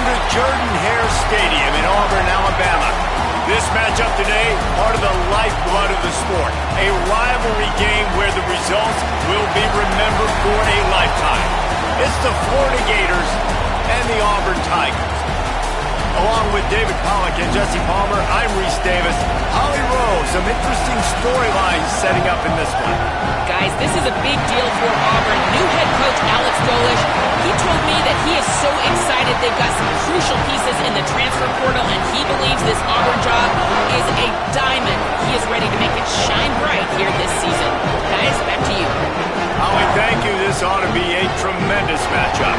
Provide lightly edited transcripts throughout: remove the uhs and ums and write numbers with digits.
to Jordan-Hare Stadium in Auburn, Alabama. This matchup today, part of the lifeblood of the sport. A rivalry game where the results will be remembered for a lifetime. It's the Florida Gators and the Auburn Tigers. Along with David Pollack and Jesse Palmer, I'm Reese Davis. Holly Rowe, some interesting storylines setting up in this one. Guys, this is a big deal for Auburn. New head coach Alex Golesh, he told me that he is so excited they've got some crucial pieces in the transfer portal, and he believes this Auburn job is a diamond. He is ready to make it shine bright here this season. Guys, back to you. Holly, thank you. This ought to be a tremendous matchup.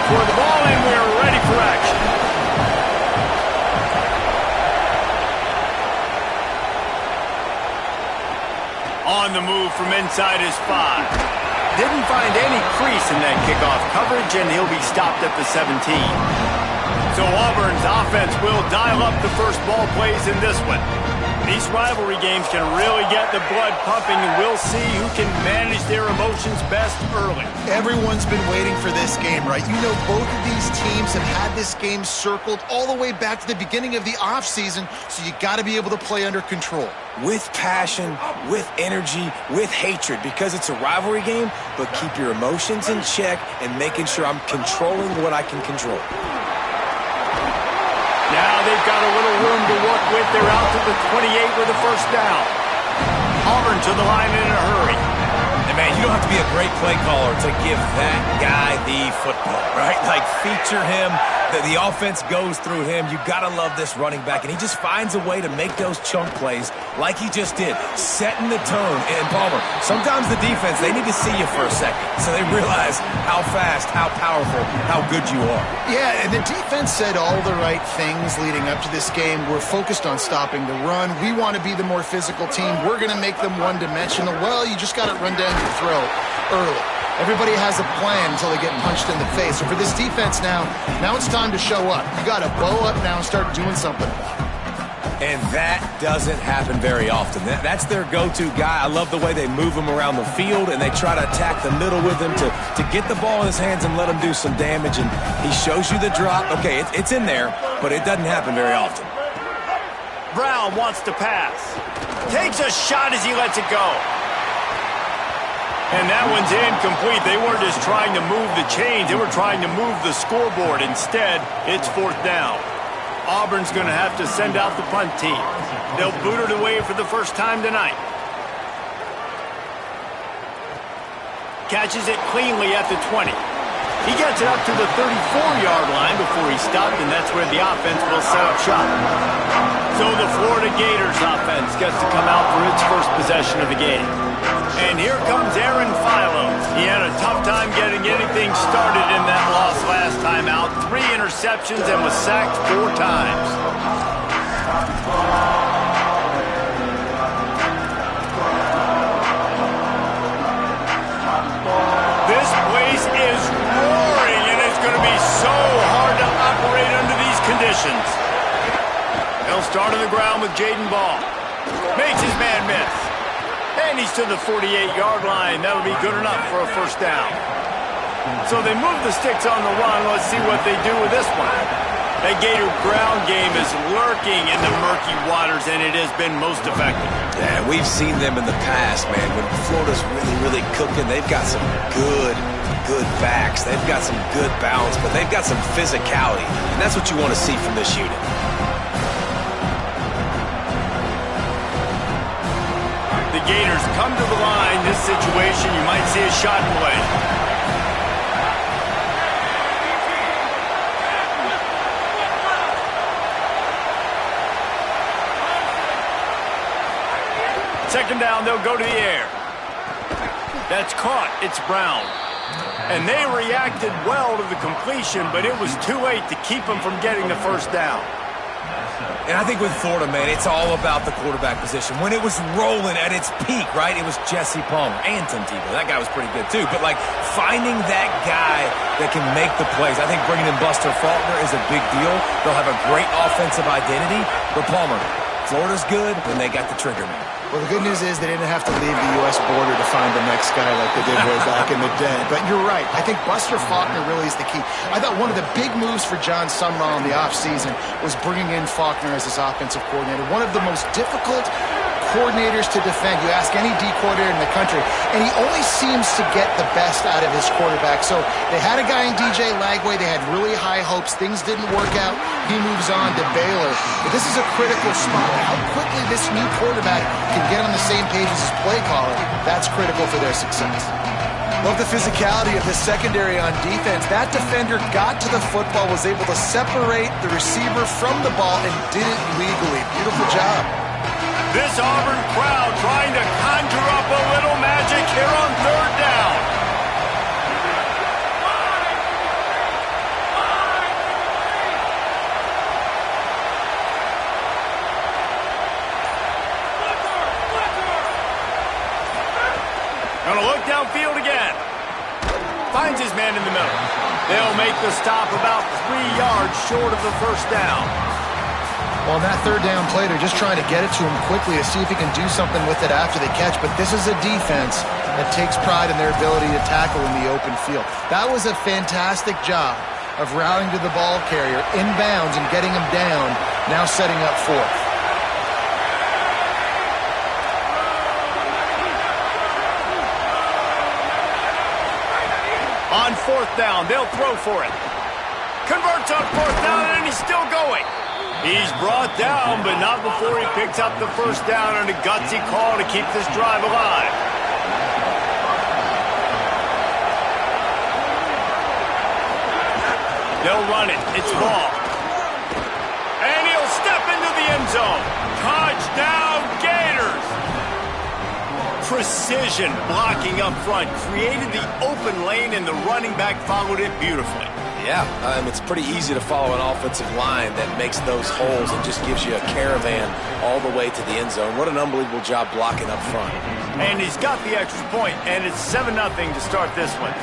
For the ball, and we're ready for action. On the move from inside his 5. Didn't find any crease in that kickoff coverage, and he'll be stopped at the 17. So Auburn's offense will dial up the first ball plays in this one. These rivalry games can really get the blood pumping, and we'll see who can manage their emotions best early. Everyone's been waiting for this game, right? You know, both of these teams have had this game circled all the way back to the beginning of the offseason, so you got to be able to play under control. With passion, with energy, with hatred, because it's a rivalry game, but keep your emotions in check and making sure I'm controlling what I can control. Now they've got a little room to work with. They're out to the 28 with a first down. Auburn to the line in a hurry. And man, you don't have to be a great play caller to give that guy the football, right? Like, feature him. The offense goes through him. You got to love this running back, and he just finds a way to make those chunk plays like he just did, setting the tone. And Palmer, sometimes the defense, they need to see you for a second so they realize how fast, how powerful, how good you are. Yeah, and the defense said all the right things leading up to this game. We're focused on stopping the run. We want to be the more physical team. We're going to make them one-dimensional. Well, you just got to run down your throat early. Everybody has a plan until they get punched in the face. So for this defense now it's time to show up. You got to bow up now and start doing something about it. And that doesn't happen very often. That's their go-to guy. I love the way they move him around the field, and they try to attack the middle with him to get the ball in his hands and let him do some damage. And he shows you the drop. Okay, it's in there, but it doesn't happen very often. Brown wants to pass. Takes a shot as he lets it go. And that one's incomplete. They weren't just trying to move the chains. They were trying to move the scoreboard. Instead, it's fourth down. Auburn's going to have to send out the punt team. They'll boot it away for the first time tonight. Catches it cleanly at the 20. He gets it up to the 34-yard line before he stopped, and that's where the offense will set up shop. So the Florida Gators offense gets to come out for its first possession of the game. And here comes Aaron Philo. He had a tough time getting anything started in that loss last time out. 3 interceptions and was sacked 4 times. This place is roaring, and it's going to be so hard to operate under these conditions. They'll start on the ground with Jaden Ball. Makes his man miss. And he's to the 48-yard line. That'll be good enough for a first down. So they move the sticks on the run. Let's see what they do with this one. That Gator ground game is lurking in the murky waters, and it has been most effective. Yeah, we've seen them in the past, man. When Florida's really, really cooking, they've got some good backs. They've got some good balance, but they've got some physicality. And that's what you want to see from this unit. The Gators come to the line. This situation, you might see a shot play. Second down, they'll go to the air. That's caught. It's Brown. And they reacted well to the completion, but it was too late to keep them from getting the first down. And I think with Florida, man, it's all about the quarterback position. When it was rolling at its peak, right, it was Jesse Palmer and Tim Tebow. That guy was pretty good, too. But, like, finding that guy that can make the plays, I think bringing in Buster Faulkner is a big deal. They'll have a great offensive identity. But, Palmer, Florida's good when they got the trigger man. Well, the good news is they didn't have to leave the U.S. border to find the next guy like they did way back in the day. But you're right. I think Buster Faulkner really is the key. I thought one of the big moves for John Sumrall in the offseason was bringing in Faulkner as his offensive coordinator. One of the most difficult coordinators to defend. You ask any D coordinator in the country, and he only seems to get the best out of his quarterback. So they had a guy in DJ Lagway. They had really high hopes. Things didn't work out. He moves on to Baylor. But this is a critical spot. How quickly this new quarterback can get on the same page as his play caller, that's critical for their success. Love the physicality of the secondary on defense. That defender got to the football, was able to separate the receiver from the ball, and did it legally. Beautiful job. This Auburn crowd trying to conjure up a little magic here on third down. Gonna look downfield again. Finds his man in the middle. They'll make the stop about 3 yards short of the first down. Well, that third down play, they're just trying to get it to him quickly to see if he can do something with it after the catch. But this is a defense that takes pride in their ability to tackle in the open field. That was a fantastic job of routing to the ball carrier inbounds and getting him down, now setting up fourth. On fourth down, they'll throw for it. Converts on fourth down, and he's still going. He's brought down, but not before he picks up the first down on a gutsy call to keep this drive alive. They'll run it. It's ball. And he'll step into the end zone. Touchdown, Gators! Precision blocking up front created the open lane, and the running back followed it beautifully. Yeah, it's pretty easy to follow an offensive line that makes those holes and just gives you a caravan all the way to the end zone. What an unbelievable job blocking up front. And he's got the extra point, and it's 7-0 to start this one.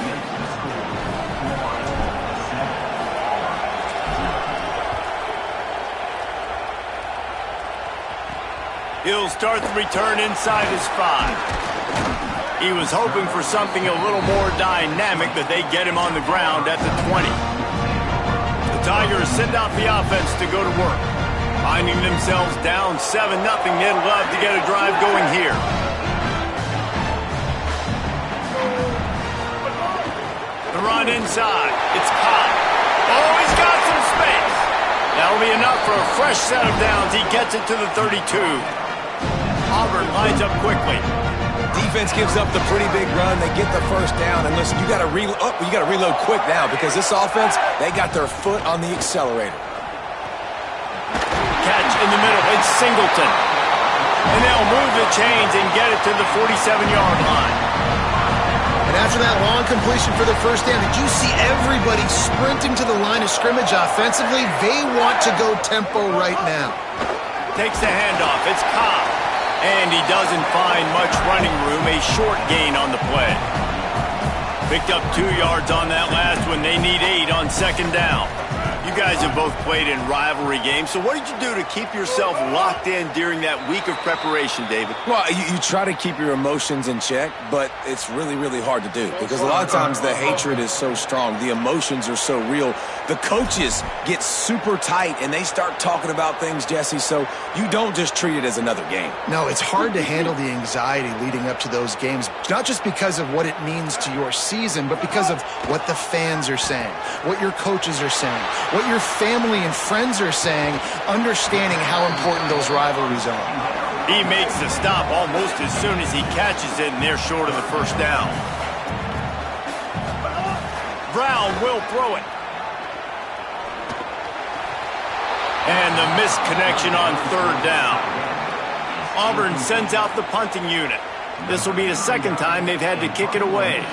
He'll start the return inside his 5. He was hoping for something a little more dynamic, but they get him on the ground at the 20. The Tigers send out the offense to go to work. Finding themselves down 7-0, they'd love to get a drive going here. The run inside. It's caught. Oh, he's got some space. That'll be enough for a fresh set of downs. He gets it to the 32. Auburn lines up quickly. Defense gives up the pretty big run. They get the first down. And listen, you got to reload quick now because this offense, they got their foot on the accelerator. Catch in the middle. It's Singleton. And they'll move the chains and get it to the 47-yard line. And after that long completion for the first down, did you see everybody sprinting to the line of scrimmage offensively? They want to go tempo right now. Takes the handoff. It's Cobb. And he doesn't find much running room. A short gain on the play. Picked up 2 yards on that last one. They need 8 on second down. You guys have both played in rivalry games, so what did you do to keep yourself locked in during that week of preparation, David? Well, you try to keep your emotions in check, but it's really, really hard to do because a lot of times the hatred is so strong. The emotions are so real. The coaches get super tight, and they start talking about things, Jesse, so you don't just treat it as another game. No, it's hard to handle the anxiety leading up to those games, not just because of what it means to your season, but because of what the fans are saying, what your coaches are saying, what your family and friends are saying, understanding how important those rivalries are. He makes the stop almost as soon as he catches it, and they're short of the first down. Brown will throw it. And the missed connection on third down. Auburn sends out the punting unit. This will be the second time they've had to kick it away.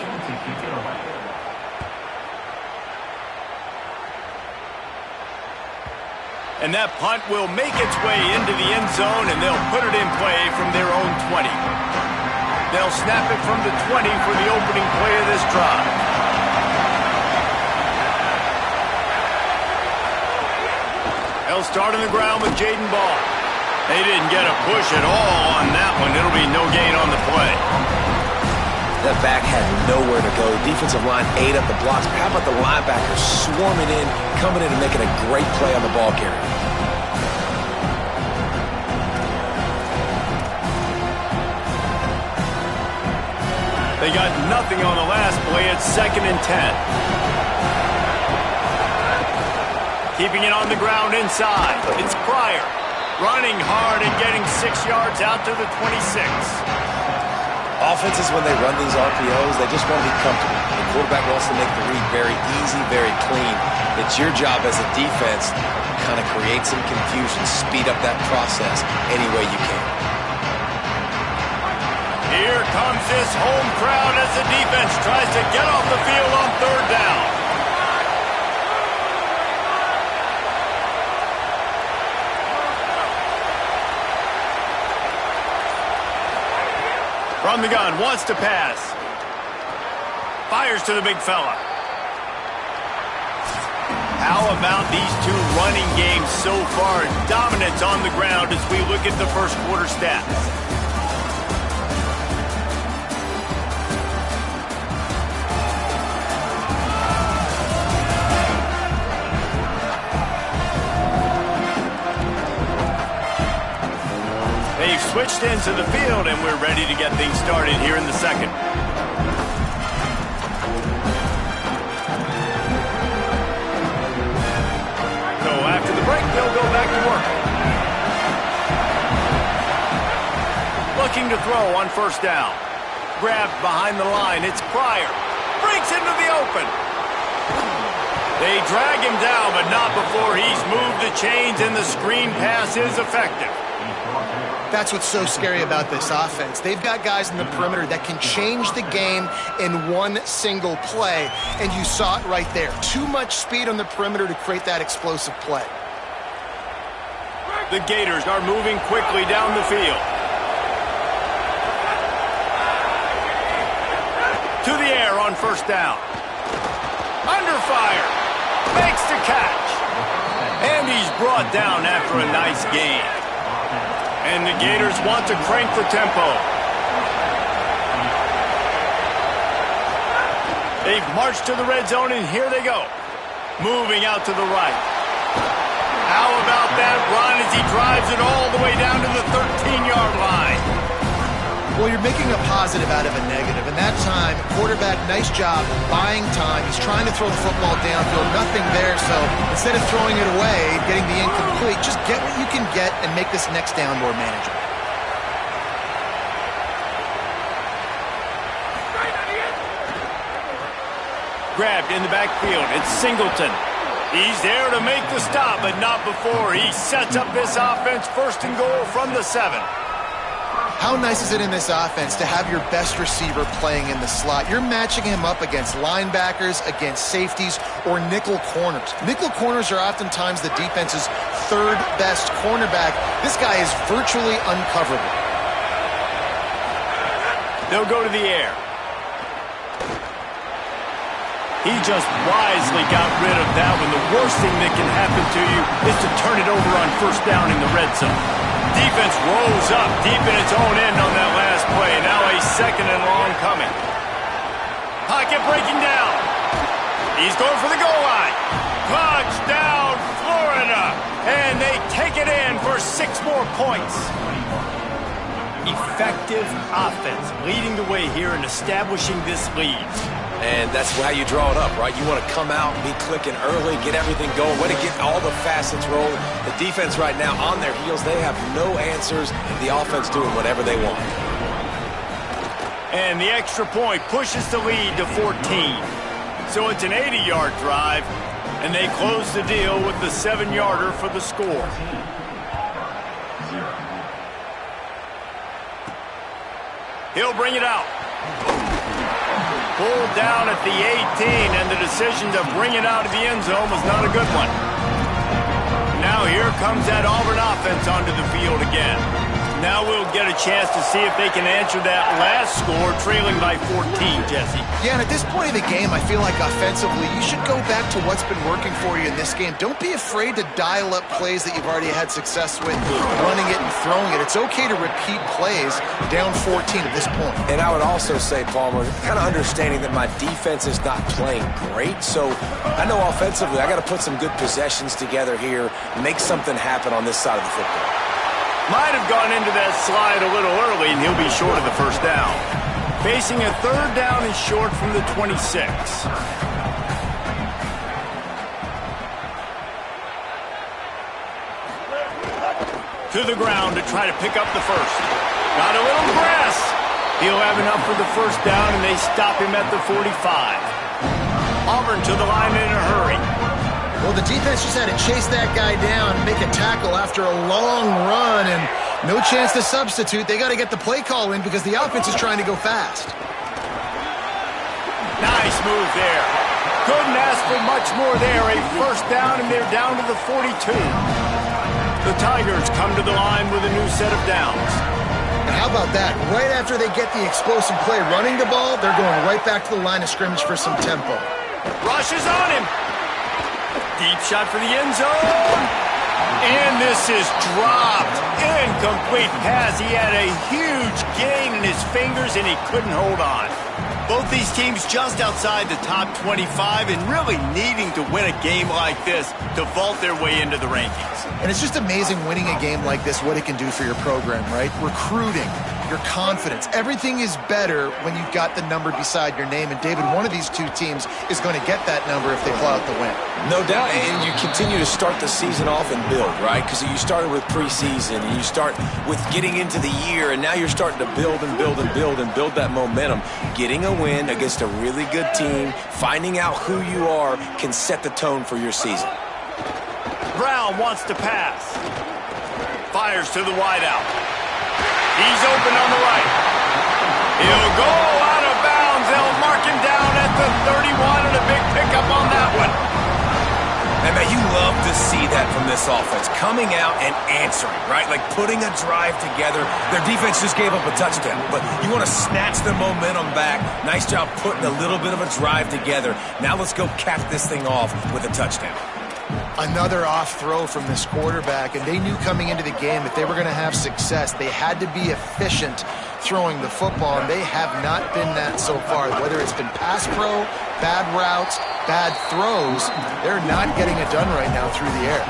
And that punt will make its way into the end zone, and they'll put it in play from their own 20. They'll snap it from the 20 for the opening play of this drive. They'll start on the ground with Jaden Ball. They didn't get a push at all on that one. It'll be no gain on the play. That back had nowhere to go. Defensive line ate up the blocks. How about the linebackers swarming in, coming in and making a great play on the ball carrier? They got nothing on the last play. It's 2nd and 10. Keeping it on the ground inside. It's Pryor. Running hard and getting 6 yards out to the 26. Offenses, when they run these RPOs, they just want to be comfortable. The quarterback wants to make the read very easy, very clean. It's your job as a defense to kind of create some confusion, speed up that process any way you can. Here comes this home crowd as the defense tries to get off the field on 3rd down. From the gun, wants to pass. Fires to the big fella. How about these two running games so far? Dominance on the ground as we look at the first quarter stats. They've switched into the field, and we're ready to get things started here in the second. So after the break, they'll go back to work. Looking to throw on 1st down. Grabbed behind the line. It's Pryor. Breaks into the open. They drag him down, but not before he's moved the chains, and the screen pass is effective. That's what's so scary about this offense. They've got guys in the perimeter that can change the game in one single play, and you saw it right there. Too much speed on the perimeter to create that explosive play. The Gators are moving quickly down the field. To the air on 1st down. Under fire. Makes the catch. And he's brought down after a nice gain. And the Gators want to crank the tempo. They've marched to the red zone, and here they go. Moving out to the right. How about that run as he drives it all the way down to the 13-yard line? Well, you're making a positive out of a negative. And that time, quarterback, nice job buying time. He's trying to throw the football downfield. Nothing there, so instead of throwing it away, getting the incomplete, just get what you can get and make this next down more manageable. Grabbed in the backfield. It's Singleton. He's there to make the stop, but not before he sets up this offense 1st and goal from the 7. How nice is it in this offense to have your best receiver playing in the slot? You're matching him up against linebackers, against safeties, or nickel corners. Nickel corners are oftentimes the defense's 3rd best cornerback. This guy is virtually uncoverable. They'll go to the air. He just wisely got rid of that one. The worst thing that can happen to you is to turn it over on 1st down in the red zone. Defense rolls up deep in its own end on that last play. Now a 2nd and long coming. Pocket breaking down. He's going for the goal line. Touchdown, Florida. And they take it in for 6 more points. Effective offense leading the way here and establishing this lead. And that's how you draw it up, right? You want to come out, be clicking early, get everything going, way to get all the facets rolling. The defense right now on their heels, they have no answers. The offense doing whatever they want. And the extra point pushes the lead to 14. So it's an 80-yard drive, and they close the deal with the 7-yarder for the score. He'll bring it out. Pulled down at the 18, and the decision to bring it out of the end zone was not a good one. Now here comes that Auburn offense onto the field again. Now we'll get a chance to see if they can answer that last score, trailing by 14, Jesse. Yeah, and at this point of the game, I feel like offensively, you should go back to what's been working for you in this game. Don't be afraid to dial up plays that you've already had success with, running it and throwing it. It's okay to repeat plays down 14 at this point. And I would also say, Palmer, kind of understanding that my defense is not playing great, so I know offensively I got to put some good possessions together here, make something happen on this side of the football. Might have gone into that slide a little early, and he'll be short of the first down. Facing a third down and short from the 26. To the ground to try to pick up the first. Got a little press. He'll have enough for the first down, and they stop him at the 45. Auburn to the line in a hurry. Well, the defense just had to chase that guy down and make a tackle after a long run, and no chance to substitute. They got to get the play call in because the offense is trying to go fast. Nice move there. Couldn't ask for much more there. A first down, and they're down to the 42. The Tigers come to the line with a new set of downs. And how about that? Right after they get the explosive play running the ball, they're going right back to the line of scrimmage for some tempo. Rushes on him. Deep shot for the end zone. And this is dropped. Incomplete pass. He had a huge gain in his fingers, and he couldn't hold on. Both these teams just outside the top 25 and really needing to win a game like this to vault their way into the rankings. And it's just amazing winning a game like this, what it can do for your program, right? Recruiting, your confidence. Everything is better when you've got the number beside your name. And, David, one of these two teams is going to get that number if they pull out the win. No doubt, and you continue to start the season off and build, right? Because you started with preseason, and you start with getting into the year, and now you're starting to build and build and build and build that momentum. Getting a win against a really good team, finding out who you are, can set the tone for your season. Brown wants to pass. Fires to the wideout. He's open on the right. He'll go out of bounds. They'll mark him down at the 31, and a big pickup on that one. And man, you love to see that from this offense, coming out and answering, right? Like putting a drive together. Their defense just gave up a touchdown, but you want to snatch the momentum back. Nice job putting a little bit of a drive together. Now let's go cap this thing off with a touchdown. Another off throw from this quarterback, and they knew coming into the game that they were going to have success. They had to be efficient throwing the football, and they have not been that so far. Whether it's been pass pro, bad routes, bad throws, they're not getting it done right now through the air.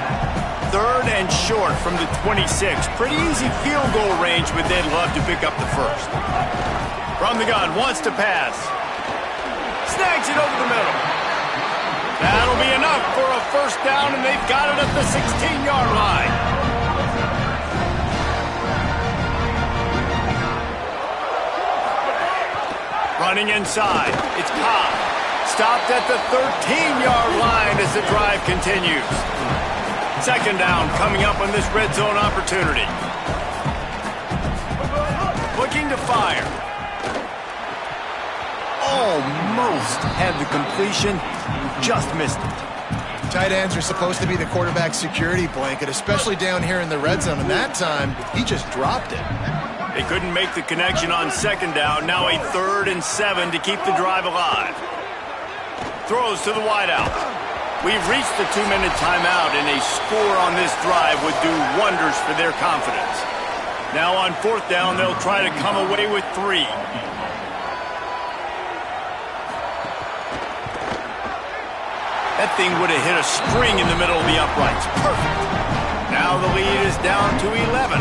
Third and short from the 26. Pretty easy field goal range, but they'd love to pick up the first. From the gun, wants to pass. Snags it over the middle. That'll be enough for a first down, and they've got it at the 16-yard line. Running inside, it's Cobb. Stopped at the 13-yard line as the drive continues. Second down coming up on this red zone opportunity. Looking to fire. Almost had the completion, just missed it. Tight ends are supposed to be the quarterback's security blanket, especially down here in the red zone, and that time, he just dropped it. They couldn't make the connection on second down. Now a 3rd and 7 to keep the drive alive. Throws to the wideout. We've reached the 2-minute timeout, and a score on this drive would do wonders for their confidence. Now on 4th down, they'll try to come away with 3. That thing would have hit a string in the middle of the uprights. Perfect. Now the lead is down to 11.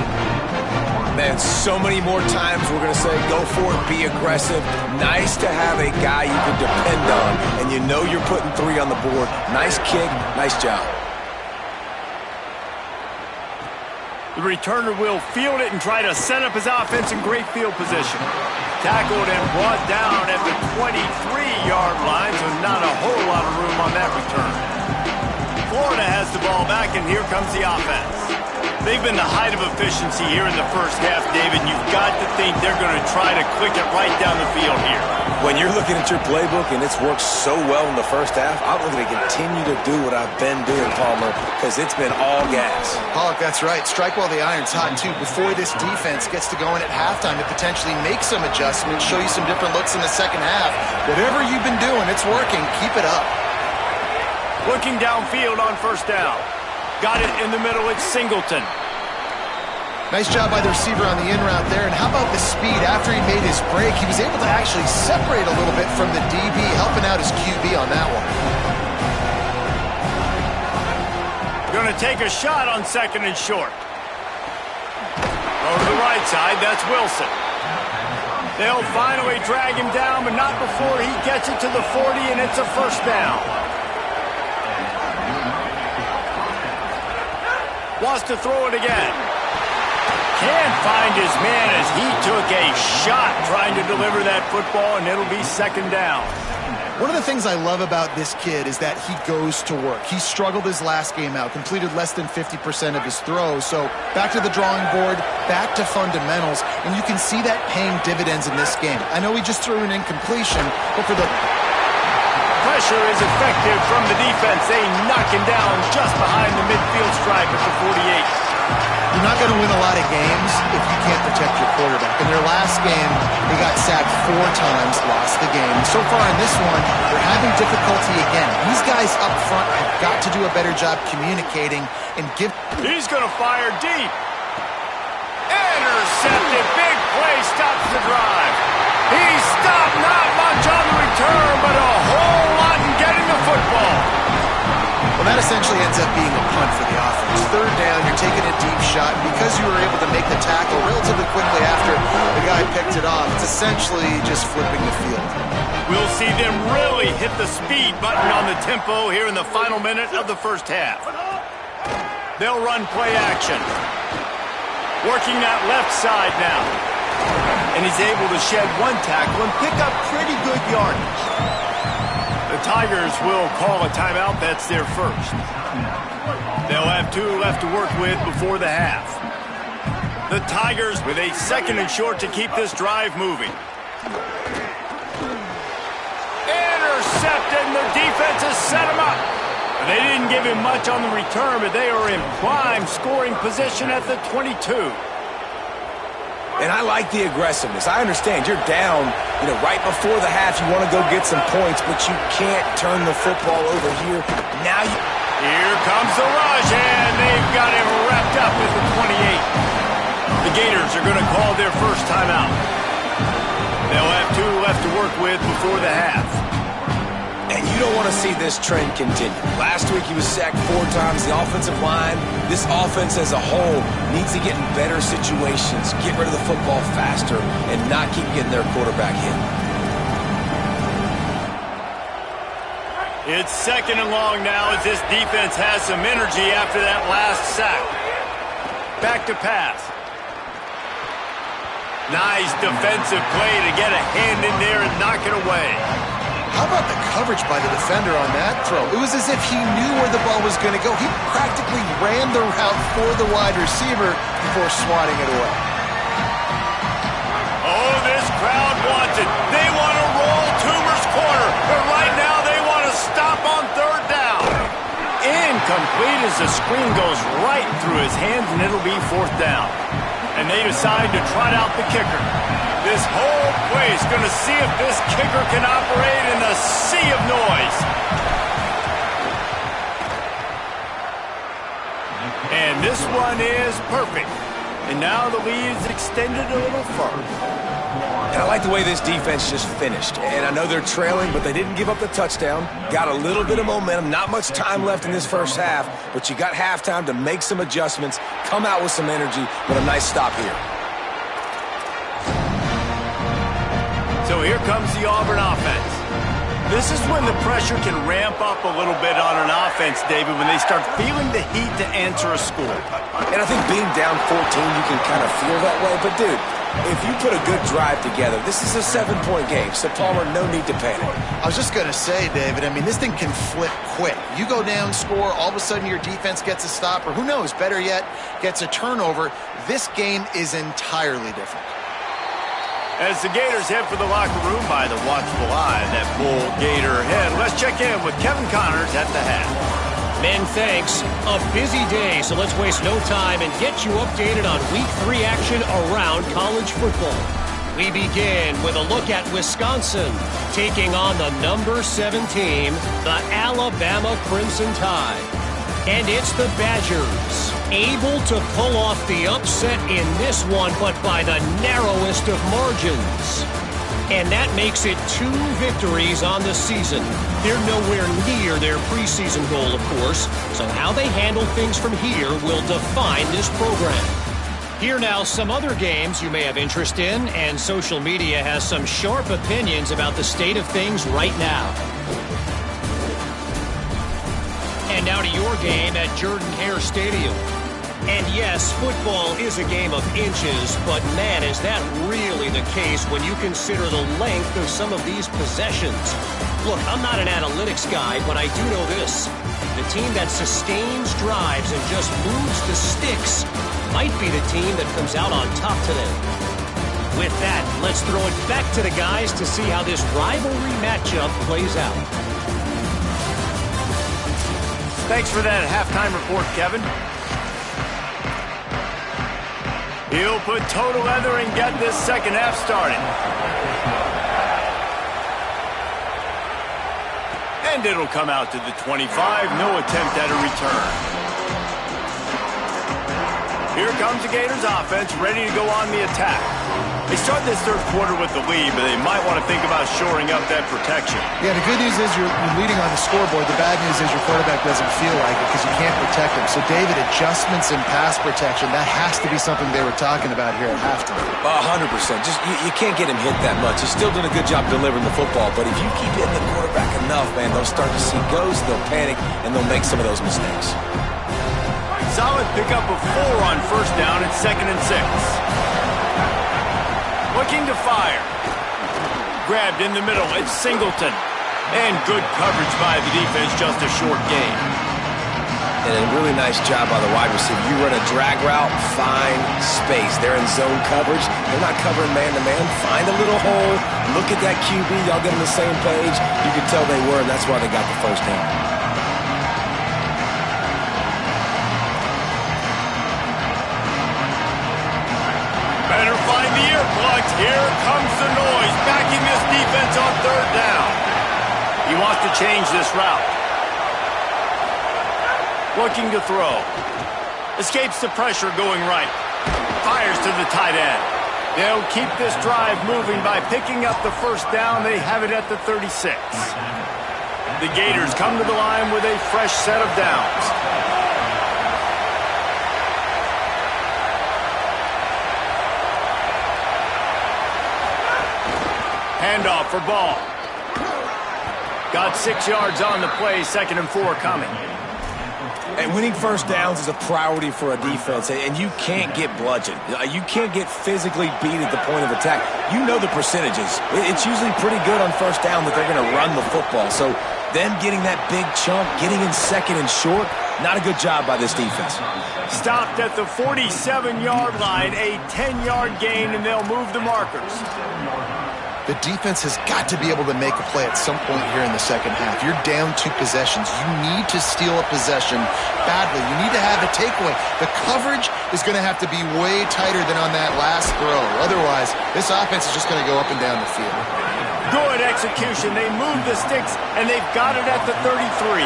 Man, so many more times we're going to say, go for it, be aggressive. Nice to have a guy you can depend on, and you know you're putting 3 on the board. Nice kick, nice job. The returner will field it and try to set up his offense in great field position. Tackled and brought down at the 23-yard line, so not a whole lot of room on that return. Florida has the ball back, and here comes the offense. They've been the height of efficiency here in the first half, David. You've got to think they're going to try to click it right down the field here. When you're looking at your playbook and it's worked so well in the first half, I'm looking to continue to do what I've been doing, Palmer, because it's been all gas. Pollock, that's right. Strike while the iron's hot, too. Before this defense gets to going at halftime to potentially make some adjustments, show you some different looks in the second half. Whatever you've been doing, it's working. Keep it up. Looking downfield on first down. Got it in the middle. It's Singleton. Nice job by the receiver on the in route there. And how about the speed after he made his break? He was able to actually separate a little bit from the DB, helping out his QB on that one. Going to take a shot on second and short. Over to the right side, that's Wilson. They'll finally drag him down, but not before he gets it to the 40, and it's a first down. Wants to throw it again. Can't find his man as he took a shot trying to deliver that football, and it'll be second down. One of the things I love about this kid is that he goes to work. He struggled his last game out, completed less than 50% of his throws. So back to the drawing board, back to fundamentals, and you can see that paying dividends in this game. I know he just threw an incompletion, but for the pressure is effective from the defense. They knock him down just behind the midfield stripe at the 48. You're not going to win a lot of games if you can't protect your quarterback. In their last game, they got sacked 4 times, lost the game. So far in this one, they're having difficulty again. These guys up front have got to do a better job communicating and give... He's going to fire deep. Intercepted. Big play stops the drive. He stopped, not much on the return, but a whole lot in getting the football. Well, that essentially ends up being a punt for the offense. Third down, you're taking a deep shot. And because you were able to make the tackle relatively quickly after the guy picked it off, it's essentially just flipping the field. We'll see them really hit the speed button on the tempo here in the final minute of the first half. They'll run play action. Working that left side now. And he's able to shed one tackle and pick up pretty good yardage. The Tigers will call a timeout. That's their first. They'll have 2 left to work with before the half. The Tigers with a second and short to keep this drive moving. Intercepted, and the defense has set him up. They didn't give him much on the return, but they are in prime scoring position at the 22. And I like the aggressiveness. I understand you're down, right before the half. You want to go get some points, but you can't turn the football over here. Now you... Here comes the rush, and they've got him wrapped up at the 28. The Gators are going to call their first timeout. They'll have 2 left to work with before the half. And you don't want to see this trend continue. Last week he was sacked 4 times. The offensive line, this offense as a whole, needs to get in better situations, get rid of the football faster, and not keep getting their quarterback hit. It's second and long now as this defense has some energy after that last sack. Back to pass. Nice defensive play to get a hand in there and knock it away. How about the coverage by the defender on that throw? It was as if he knew where the ball was going to go. He practically ran the route for the wide receiver before swatting it away. Oh, this crowd wants it. They want to roll Toomer's corner, but right now they want to stop on third down. Incomplete as the screen goes right through his hands, and it'll be fourth down. And they decide to trot out the kicker. This whole place going to see if this kicker can operate in a sea of noise. And this one is perfect. And now the lead is extended a little further. And I like the way this defense just finished. And I know they're trailing, but they didn't give up the touchdown. Got a little bit of momentum. Not much time left in this first half, but you got halftime to make some adjustments, come out with some energy, but a nice stop here. So here comes the Auburn offense. This is when the pressure can ramp up a little bit on an offense, David, when they start feeling the heat to answer a score. And I think being down 14, you can kind of feel that way. But, dude, If you put a good drive together, this is a 7-point game, so Palmer, no need to panic. I was just going to say, David, I mean, this thing can flip quick. You go down, score, all of a sudden your defense gets a stop, or who knows, better yet, gets a turnover. This game is entirely different. As the Gators head for the locker room by the watchful eye, that bull Gator head. Let's check in with Kevin Connors at the half. Men, thanks. A busy day, so let's waste no time and get you updated on Week 3 action around college football. We begin with a look at Wisconsin taking on the number 7 team, the Alabama Crimson Tide. And it's the Badgers, able to pull off the upset in this one, but by the narrowest of margins. And that makes it 2 victories on the season. They're nowhere near their preseason goal, of course, so how they handle things from here will define this program. Here now, some other games you may have interest in, and social media has some sharp opinions about the state of things right now. And now to your game at Jordan-Hare Stadium. And yes, football is a game of inches, but man, is that really the case when you consider the length of some of these possessions. Look, I'm not an analytics guy, but I do know this. The team that sustains drives and just moves the sticks might be the team that comes out on top today. With that, let's throw it back to the guys to see how this rivalry matchup plays out. Thanks for that halftime report, Kevin. He'll put total leather and get this second half started. And it'll come out to the 25. No attempt at a return. Here comes the Gators offense, ready to go on the attack. They start this third quarter with the lead, but they might want to think about shoring up that protection. Yeah, the good news is you're leading on the scoreboard. The bad news is your quarterback doesn't feel like it because you can't protect him. So, David, adjustments in pass protection, that has to be something they were talking about here at halftime. 100%. Just you can't get him hit that much. He's still doing a good job delivering the football, but if you keep hitting the quarterback enough, man, they'll start to see goes, they'll panic, and they'll make some of those mistakes. Solid pickup of 4 on first down and 2nd and 6. Looking to fire. Grabbed in the middle. It's Singleton. And good coverage by the defense, just a short gain. And a really nice job by the wide receiver. You run a drag route, find space. They're in zone coverage. They're not covering man-to-man. Find a little hole. Look at that QB. Y'all get on the same page. You could tell they were, and that's why they got the first down. Better find the earplugs. Here comes the noise. Backing this defense on third down. He wants to change this route. Looking to throw. Escapes the pressure going right. Fires to the tight end. They'll keep this drive moving by picking up the first down. They have it at the 36. The Gators come to the line with a fresh set of downs. Handoff for Ball. Got 6 yards on the play, 2nd and 4 coming. And winning first downs is a priority for a defense, and you can't get bludgeoned. You can't get physically beat at the point of attack. You know the percentages. It's usually pretty good on first down that they're going to run the football. So them getting that big chunk, getting in 2nd and short, not a good job by this defense. Stopped at the 47-yard line, a 10-yard gain, and they'll move the markers. The defense has got to be able to make a play at some point here in the second half. You're down 2 possessions. You need to steal a possession badly. You need to have a takeaway. The coverage is going to have to be way tighter than on that last throw. Otherwise, this offense is just going to go up and down the field. Good execution. They move the sticks, and they've got it at the 33.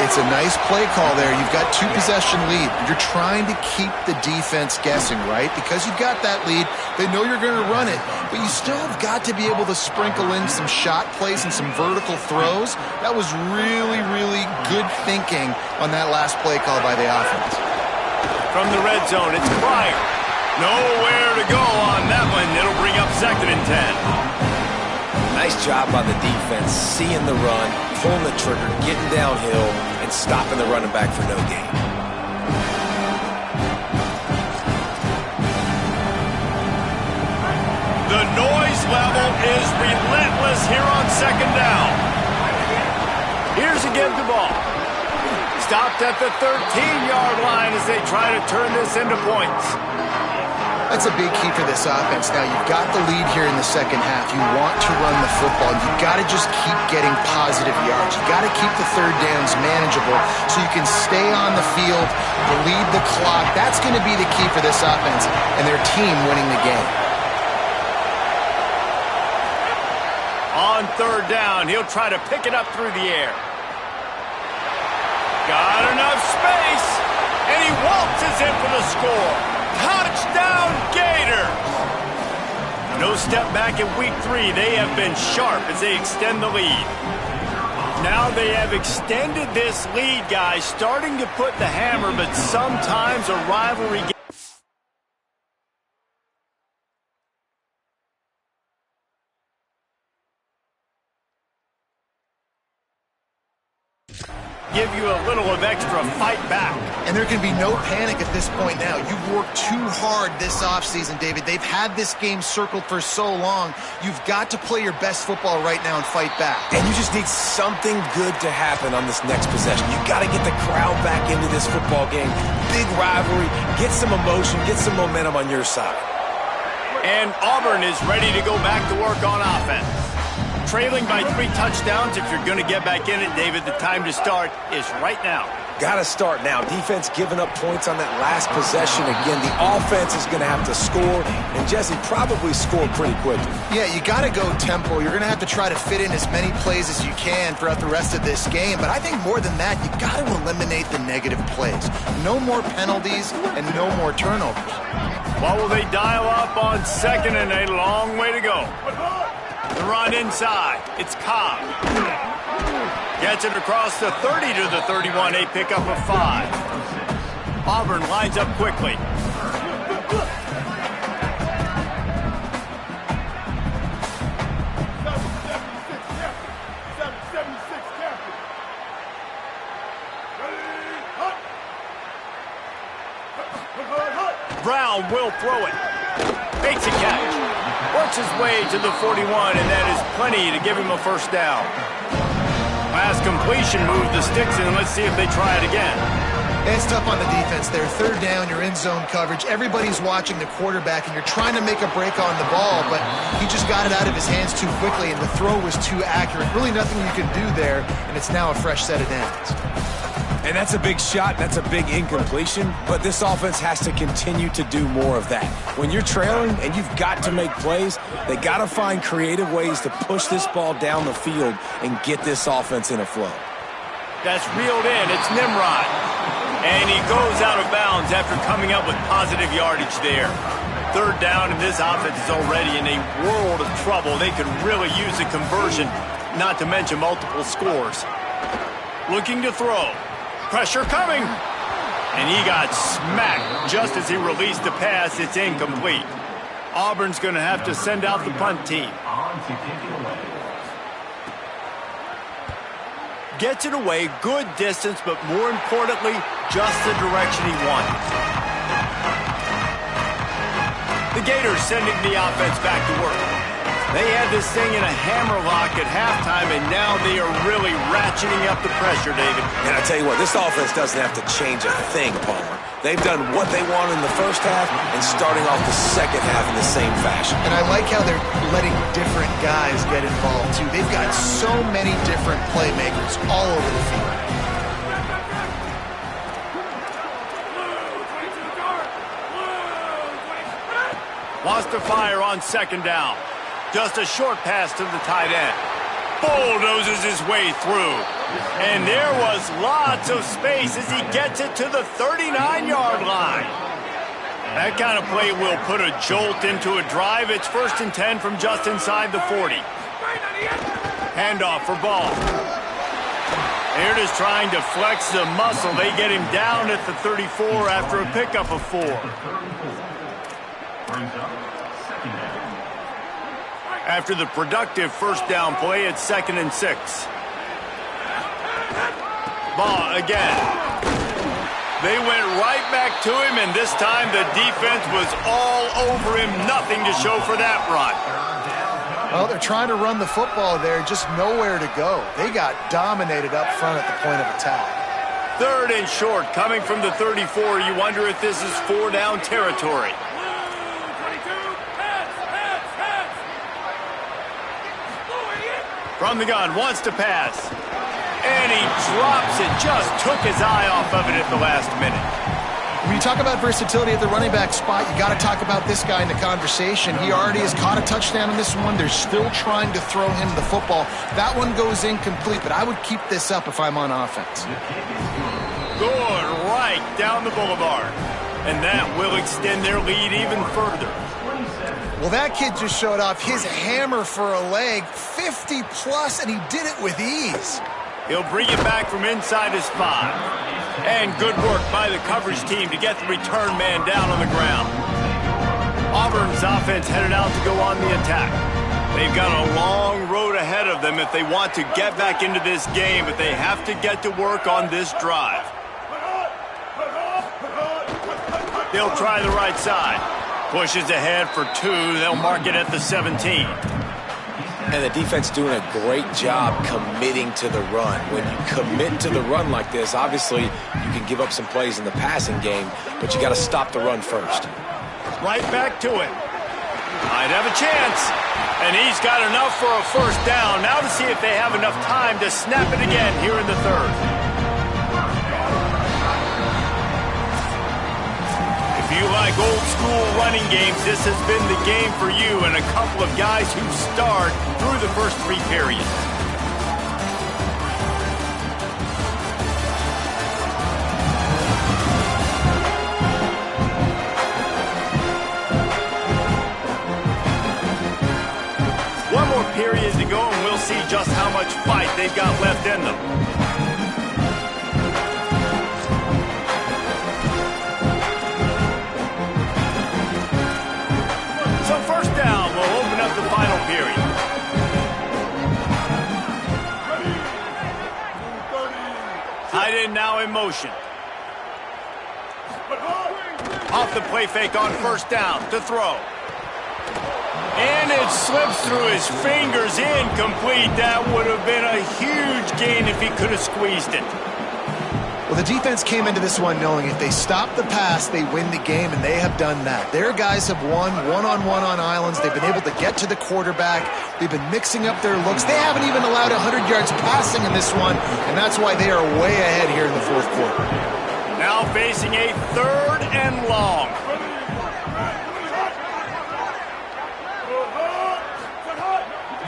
It's a nice play call there. You've got 2-possession lead. You're trying to keep the defense guessing, right? Because you've got that lead, they know you're going to run it, but you still have got to be able to sprinkle in some shot plays and some vertical throws. That was really, really good thinking on that last play call by the offense. From the red zone, it's Pryor. Nowhere to go on that one. It'll bring up 2nd and 10. Nice job by the defense, seeing the run, pulling the trigger, getting downhill, and stopping the running back for no gain. The noise level is relentless here on second down. Here's again the ball. Stopped at the 13-yard line as they try to turn this into points. That's a big key for this offense. Now, you've got the lead here in the second half. You want to run the football. You've got to just keep getting positive yards. You've got to keep the third downs manageable so you can stay on the field, bleed the clock. That's going to be the key for this offense and their team winning the game. On third down, he'll try to pick it up through the air. Got enough space, and he waltzes in for the score. Touchdown, Gators! No step back in week 3. They have been sharp as they extend the lead. Now they have extended this lead, guys, starting to put the hammer, but sometimes a rivalry give you a little of extra fight back. And there can be no panic at this point now. You've worked too hard this offseason, David. They've had this game circled for so long. You've got to play your best football right now and fight back. And you just need something good to happen on this next possession. You got to get the crowd back into this football game. Big rivalry. Get some emotion. Get some momentum on your side. And Auburn is ready to go back to work on offense. Trailing by 3 touchdowns. If you're going to get back in it, David, the time to start is right now. Got to start now. Defense giving up points on that last possession. Again, the offense is going to have to score, and Jesse probably score pretty quickly. Yeah, you got to go tempo. You're going to have to try to fit in as many plays as you can throughout the rest of this game. But I think more than that, you got to eliminate the negative plays. No more penalties and no more turnovers. What will they dial up on second and a long way to go? The run inside. It's Cobb. Gets it across the 30 to the 31. A pickup of 5. Auburn lines up quickly. Brown will throw it. Makes a catch. Works his way to the 41, and that is plenty to give him a first down. Last completion moved the sticks in. Let's see if they try it again. It's tough on the defense there. Third down, you're in zone coverage. Everybody's watching the quarterback, and you're trying to make a break on the ball, but he just got it out of his hands too quickly, and the throw was too accurate. Really nothing you can do there, and it's now a fresh set of downs. And that's a big shot, that's a big incompletion, but this offense has to continue to do more of that. When you're trailing and you've got to make plays, they got to find creative ways to push this ball down the field and get this offense in a flow. That's reeled in. It's Nimrod. And he goes out of bounds after coming up with positive yardage there. Third down, and this offense is already in a world of trouble. They could really use a conversion, not to mention multiple scores. Looking to throw. Pressure coming. And he got smacked just as he released the pass. It's incomplete. Auburn's going to have to send out the punt team. Gets it away, good distance, but more importantly, just the direction he wanted. The Gators sending the offense back to work. They had this thing in a hammerlock at halftime, and now they are really ratcheting up the pressure, David. And I tell you what, this offense doesn't have to change a thing, Palmer. They've done what they want in the first half and starting off the second half in the same fashion. And I like how they're letting different guys get involved, too. They've got so many different playmakers all over the field. Wants to fire on second down. Just a short pass to the tight end. Bulldozes his way through. And there was lots of space as he gets it to the 39-yard line. That kind of play will put a jolt into a drive. It's 1st and 10 from just inside the 40. Handoff for Ball. They're just trying to flex the muscle. They get him down at the 34 after a pickup of 4. After the productive first down play, it's 2nd and 6. Ball again. They went right back to him, and this time the defense was all over him. Nothing to show for that run. Well, they're trying to run the football there, just nowhere to go. They got dominated up front at the point of attack. 3rd and short, coming from the 34. You wonder if this is 4-down territory. From the gun, wants to pass. And he drops it, just took his eye off of it at the last minute. When you talk about versatility at the running back spot, you got to talk about this guy in the conversation. He already has caught a touchdown in this one. They're still trying to throw him the football. That one goes incomplete, but I would keep this up if I'm on offense. Good, right down the boulevard. And that will extend their lead even further. Well, that kid just showed off his hammer for a leg, 50-plus, and he did it with ease. He'll bring it back from inside his 5. And good work by the coverage team to get the return man down on the ground. Auburn's offense headed out to go on the attack. They've got a long road ahead of them if they want to get back into this game, but they have to get to work on this drive. They'll try the right side. Pushes ahead for 2. They'll mark it at the 17. And the defense doing a great job committing to the run. When you commit to the run like this, obviously you can give up some plays in the passing game, but you got to stop the run first. Right back to it. Might have a chance. And he's got enough for a 1st down. Now to see if they have enough time to snap it again here in the 3rd. If you like old school running games, this has been the game for you and a couple of guys who start through the first 3 periods. One more period to go and we'll see just how much fight they've got left in them. Tight end now in motion. Off the play fake on 1st down to throw. And it slips through his fingers, incomplete. That would have been a huge gain if he could have squeezed it. Well, the defense came into this one knowing if they stop the pass, they win the game, and they have done that. Their guys have won one-on-one on islands. They've been able to get to the quarterback. They've been mixing up their looks. They haven't even allowed 100 yards passing in this one, and that's why they are way ahead here in the 4th quarter. Now facing a 3rd and long.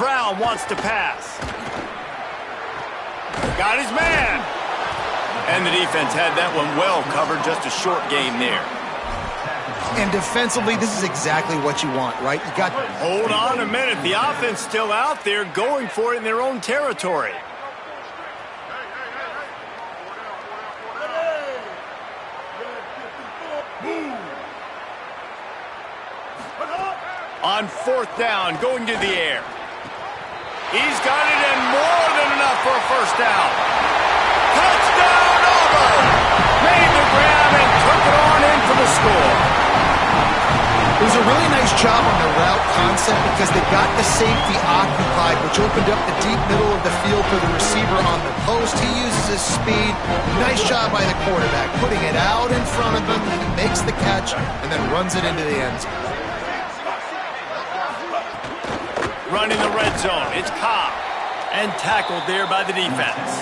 Brown wants to pass. Got his man. And the defense had that one well covered, just a short gain there. And defensively, this is exactly what you want, right? You got. Hold on a minute. The offense still out there going for it in their own territory. On 4th down, going to the air. He's got it and more than enough for a 1st down. Touchdown, Auburn! Made the grab and took it on in for the score. It was a really nice job on the route concept because they got the safety occupied, which opened up the deep middle of the field for the receiver on the post. He uses his speed. Nice job by the quarterback, putting it out in front of him. He makes the catch and then runs it into the end zone. Running the red zone, it's Cobb. And tackled there by the defense.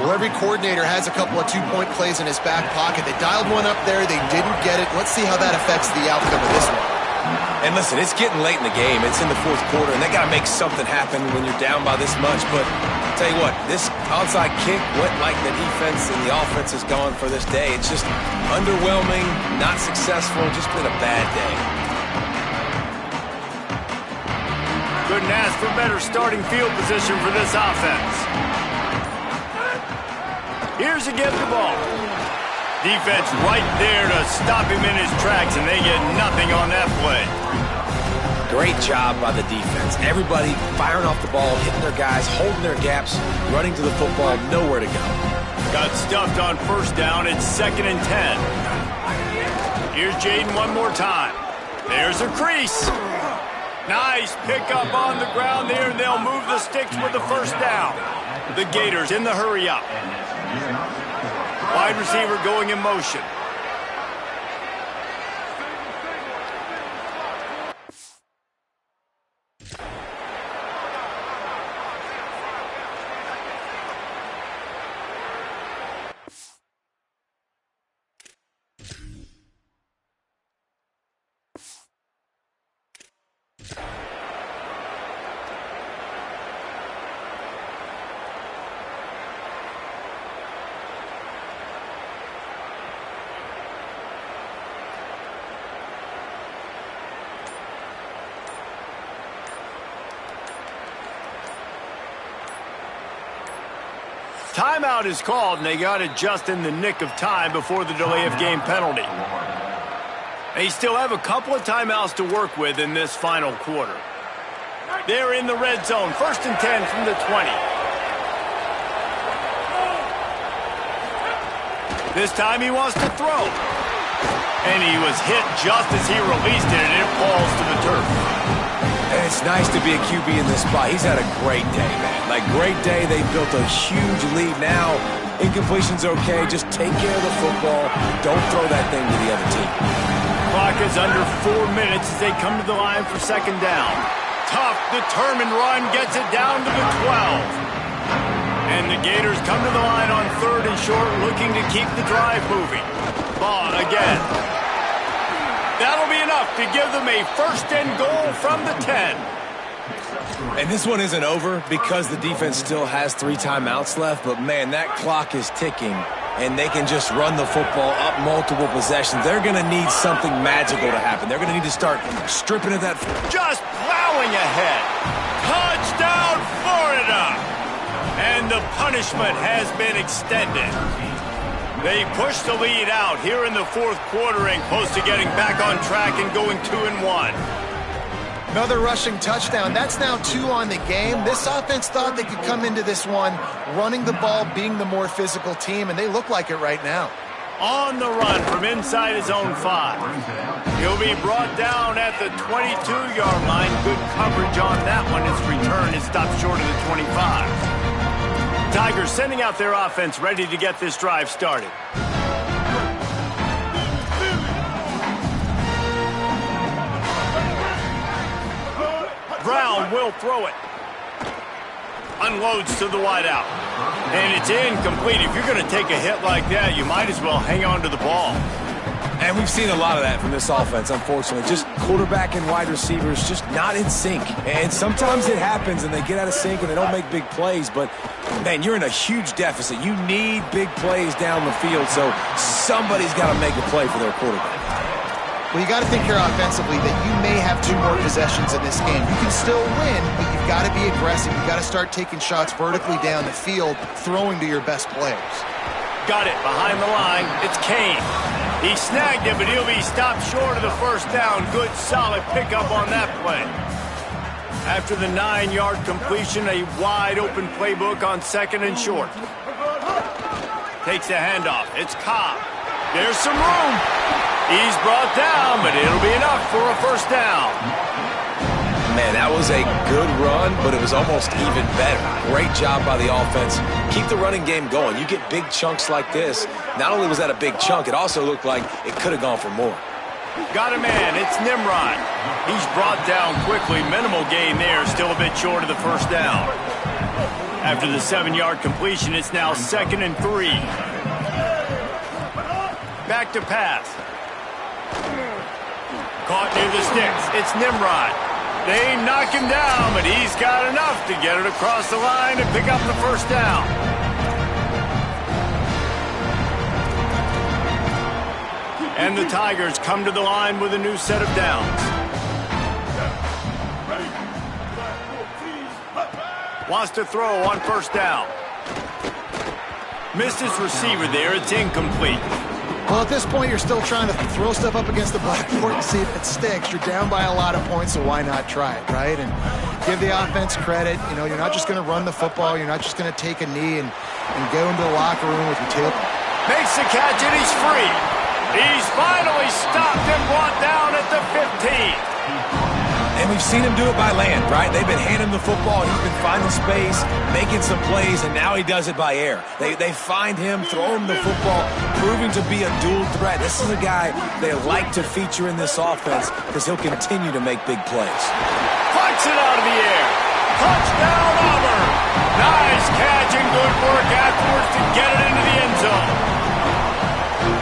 Well, every coordinator has a couple of 2-point plays in his back pocket. They dialed one up there. They didn't get it. Let's see how that affects the outcome of this one. And listen, it's getting late in the game. It's in the 4th quarter, and they got to make something happen when you're down by this much. But I'll tell you what, this onside kick went like the defense and the offense is gone for this day. It's just underwhelming, not successful, just been a bad day. Couldn't ask for better starting field position for this offense. Here's a give the ball. Defense right there to stop him in his tracks, and they get nothing on that play. Great job by the defense. Everybody firing off the ball, hitting their guys, holding their gaps, running to the football, nowhere to go. Got stuffed on first down. It's 2nd and 10. Here's Jaden one more time. There's a crease. Nice pickup on the ground there, and they'll move the sticks with the first down. The Gators in the hurry up. Wide receiver going in motion. Timeout is called, and they got it just in the nick of time before the delay of game penalty. They still have a couple of timeouts to work with in this final quarter. They're in the red zone, 1st and 10 from the 20. This time he wants to throw. And he was hit just as he released it, and it falls to the turf. And it's nice to be a QB in this spot. He's had a great day, man. Like, great day. They built a huge lead now. Incompletion's okay. Just take care of the football. Don't throw that thing to the other team. Clock is under 4 minutes as they come to the line for 2nd down. Tough, determined run gets it down to the 12. And the Gators come to the line on 3rd and short, looking to keep the drive moving. Ball again. That'll be enough to give them a 1st and goal from the 10. And this one isn't over because the defense still has 3 timeouts left. But, man, that clock is ticking, and they can just run the football up multiple possessions. They're going to need something magical to happen. They're going to need to start stripping at that. Just plowing ahead. Touchdown, Florida! And the punishment has been extended. They push the lead out here in the 4th quarter and close to getting back on track and going 2-1. Another rushing touchdown. That's now 2 on the game. This offense thought they could come into this one running the ball, being the more physical team, and they look like it right now. On the run from inside his own 5. He'll be brought down at the 22-yard line. Good coverage on that one. His return is stopped short of the 25. Tigers sending out their offense, ready to get this drive started. Brown will throw it. Unloads to the wideout. And it's incomplete. If you're going to take a hit like that, you might as well hang on to the ball. And we've seen a lot of that from this offense, unfortunately. Just quarterback and wide receivers just not in sync. And sometimes it happens and they get out of sync and they don't make big plays. But, man, you're in a huge deficit. You need big plays down the field, so somebody's got to make a play for their quarterback. Well, you got to think here offensively that you may have 2 more possessions in this game. You can still win, but you've got to be aggressive. You've got to start taking shots vertically down the field, throwing to your best players. Got it behind the line. It's Kane. He snagged it, but he'll be stopped short of the 1st down. Good, solid pickup on that play. After the 9-yard completion, a wide-open playbook on 2nd and short. Takes the handoff. It's Cobb. There's some room. He's brought down, but it'll be enough for a 1st down. Man, that was a good run, but it was almost even better. Great job by the offense. Keep the running game going. You get big chunks like this. Not only was that a big chunk, it also looked like it could have gone for more. Got a man. It's Nimrod. He's brought down quickly. Minimal gain there. Still a bit short of the 1st down. After the 7-yard completion, it's now 2nd and 3. Back to pass. Caught near the sticks. It's Nimrod. They knock him down, but he's got enough to get it across the line and pick up the 1st down. And the Tigers come to the line with a new set of downs. Wants to throw on 1st down. Missed his receiver there. It's incomplete. Well, at this point, you're still trying to throw stuff up against the blackboard and see if it sticks. You're down by a lot of points, so why not try it, right? And give the offense credit. You know, you're not just going to run the football. You're not just going to take a knee and and go into the locker room with your tail. Makes the catch and he's free. He's finally stopped and brought down at the 15. And we've seen him do it by land, right? They've been handing him the football. He's been finding space, making some plays, and now he does it by air. They find him, throw him the football, proving to be a dual threat. This is a guy they like to feature in this offense because he'll continue to make big plays. Punts it out of the air. Touchdown, Auburn. Nice catch and good work afterwards to get it into the end zone.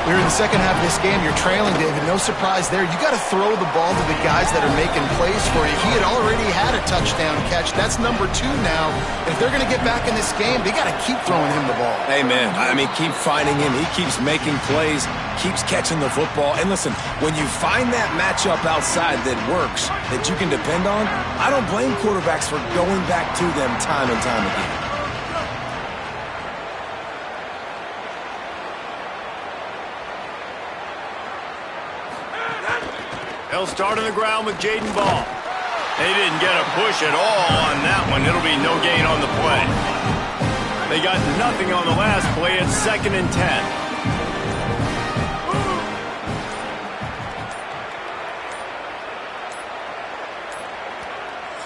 We're in the second half of this game. You're trailing, David. No surprise there. You got to throw the ball to the guys that are making plays for you. He had already had a touchdown catch. That's number 2 now. And if they're going to get back in this game, they got to keep throwing him the ball. Amen. I mean, keep finding him. He keeps making plays, keeps catching the football. And listen, when you find that matchup outside that works, that you can depend on, I don't blame quarterbacks for going back to them time and time again. They'll start on the ground with Jaden Ball. They didn't get a push at all on that one. It'll be no gain on the play. They got nothing on the last play. It's 2nd and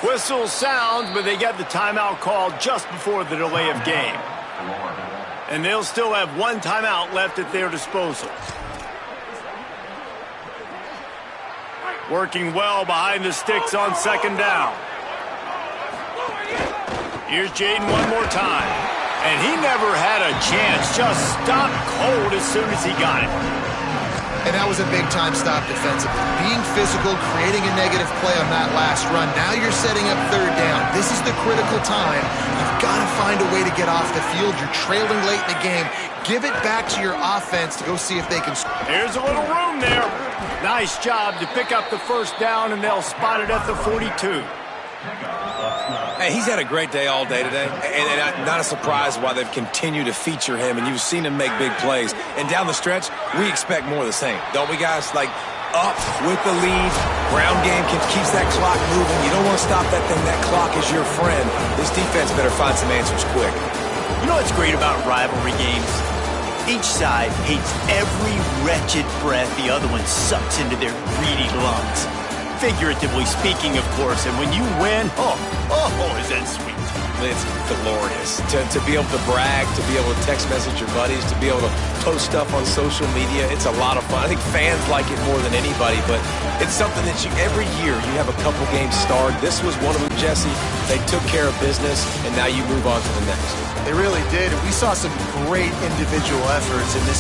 10. Whistle sounds, but they get the timeout called just before the delay of game. And they'll still have one timeout left at their disposal. Working well behind the sticks on 2nd down. Here's Jaden one more time. And he never had a chance. Just stopped cold as soon as he got it. And that was a big-time stop defensively. Being physical, creating a negative play on that last run. Now you're setting up 3rd down. This is the critical time. You've got to find a way to get off the field. You're trailing late in the game. Give it back to your offense to go see if they can score. Here's a little room there. Nice job to pick up the 1st down, and they'll spot it at the 42. Hey, he's had a great day all day today, and not a surprise why they've continued to feature him, and you've seen him make big plays. And down the stretch, we expect more of the same, don't we, guys? Like, up with the lead, ground game keeps that clock moving. You don't want to stop that thing. That clock is your friend. This defense better find some answers quick. You know what's great about rivalry games? Each side hates every wretched breath the other one sucks into their greedy lungs. Figuratively speaking, of course, and when you win, oh, is that sweet. It's glorious to be able to brag, to be able to text message your buddies, to be able to post stuff on social media. It's a lot of fun. I think fans like it more than anybody, but it's something that every year you have a couple games starred. This was one of them, Jesse. They took care of business, and now you move on to the next. They really did. We saw some great individual efforts in this